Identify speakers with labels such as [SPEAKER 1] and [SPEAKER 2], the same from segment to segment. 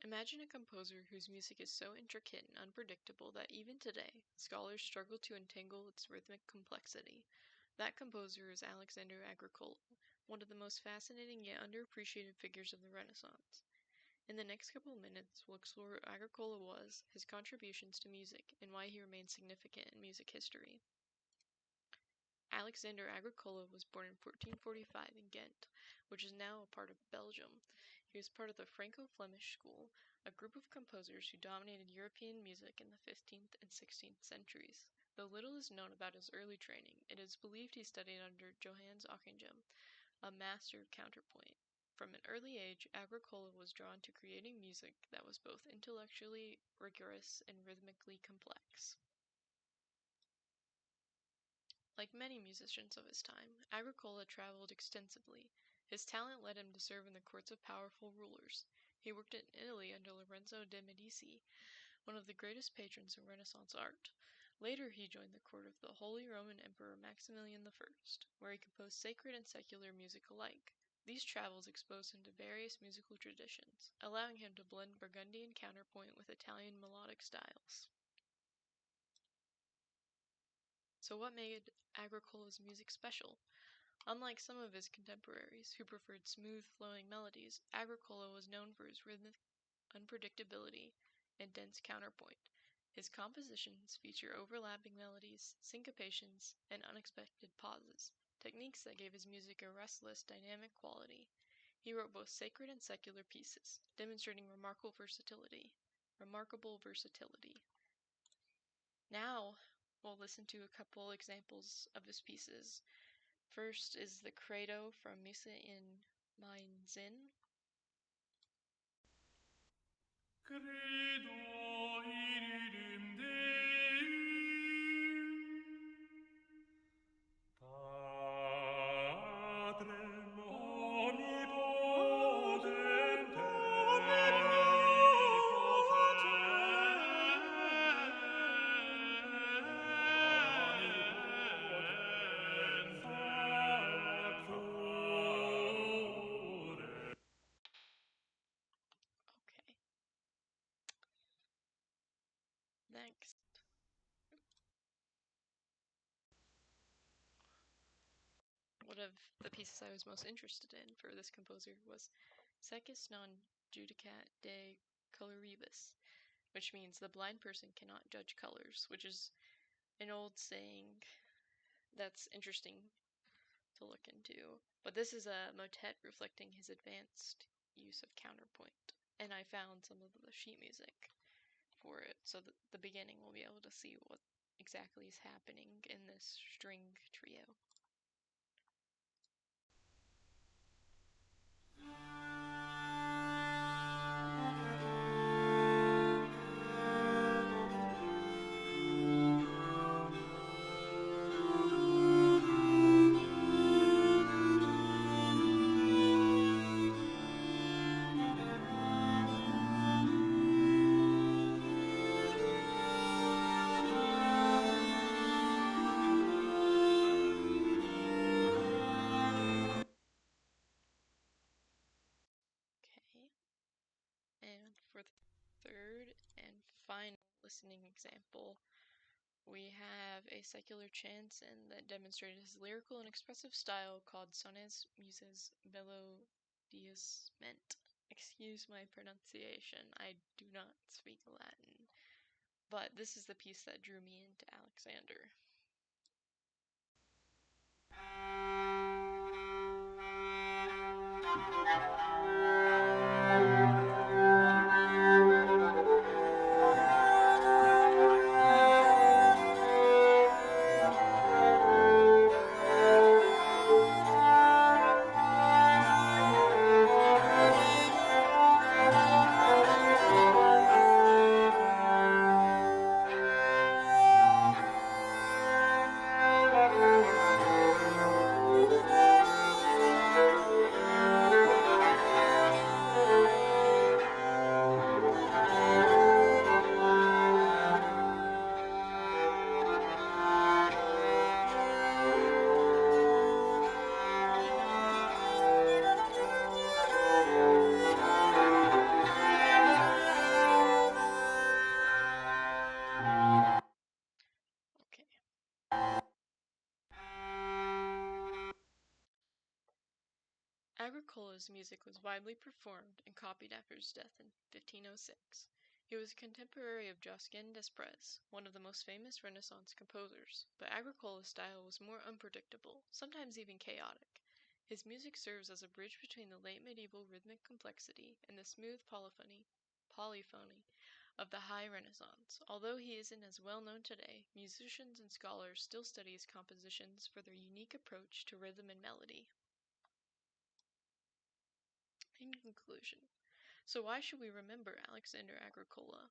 [SPEAKER 1] Imagine a composer whose music is so intricate and unpredictable that even today, scholars struggle to entangle its rhythmic complexity. That composer is Alexander Agricola, one of the most fascinating yet underappreciated figures of the Renaissance. In the next couple of minutes, we'll explore who Agricola was, his contributions to music, and why he remains significant in music history. Alexander Agricola was born in 1445 in Ghent, which is now a part of Belgium. He was part of the Franco-Flemish school, a group of composers who dominated European music in the 15th and 16th centuries. Though little is known about his early training, it is believed he studied under Johannes Ockeghem, a master of counterpoint. From an early age, Agricola was drawn to creating music that was both intellectually rigorous and rhythmically complex. Like many musicians of his time, Agricola traveled extensively. His talent led him to serve in the courts of powerful rulers. He worked in Italy under Lorenzo de' Medici, one of the greatest patrons of Renaissance art. Later he joined the court of the Holy Roman Emperor Maximilian I, where he composed sacred and secular music alike. These travels exposed him to various musical traditions, allowing him to blend Burgundian counterpoint with Italian melodic styles. So what made Agricola's music special? Unlike some of his contemporaries, who preferred smooth, flowing melodies, Agricola was known for his rhythmic unpredictability and dense counterpoint. His compositions feature overlapping melodies, syncopations, and unexpected pauses, techniques that gave his music a restless, dynamic quality. He wrote both sacred and secular pieces, demonstrating remarkable versatility. Now, we'll listen to a couple examples of his pieces. First is the Credo from Missa in Mein Sinn.
[SPEAKER 2] Credo in idem Deum, Patrem omnipotentem,
[SPEAKER 1] Okay. Next. One of the pieces I was most interested in for this composer was Secis non judicat de coloribus, which means the blind person cannot judge colors, which is an old saying that's interesting to look into. But this is a motet reflecting his advanced use of counterpoint, and I found some of the sheet music for it, so that the beginning we'll be able to see what exactly is happening in this string trio. Okay, and for the third and final listening example, we have a secular chanson that demonstrated his lyrical and expressive style called Sones Muses Melodiosment. Excuse my pronunciation, I do not speak Latin, but this is the piece that drew me into Alexander. Agricola's music was widely performed and copied after his death in 1506. He was a contemporary of Josquin des Prez, one of the most famous Renaissance composers, but Agricola's style was more unpredictable, sometimes even chaotic. His music serves as a bridge between the late medieval rhythmic complexity and the smooth polyphony of the High Renaissance. Although he isn't as well known today, musicians and scholars still study his compositions for their unique approach to rhythm and melody. In conclusion, so why should we remember Alexander Agricola?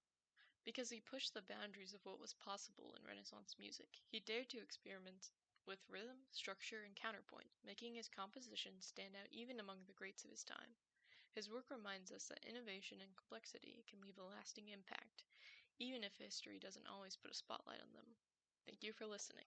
[SPEAKER 1] Because he pushed the boundaries of what was possible in Renaissance music. He dared to experiment with rhythm, structure, and counterpoint, making his compositions stand out even among the greats of his time. His work reminds us that innovation and complexity can leave a lasting impact, even if history doesn't always put a spotlight on them. Thank you for listening.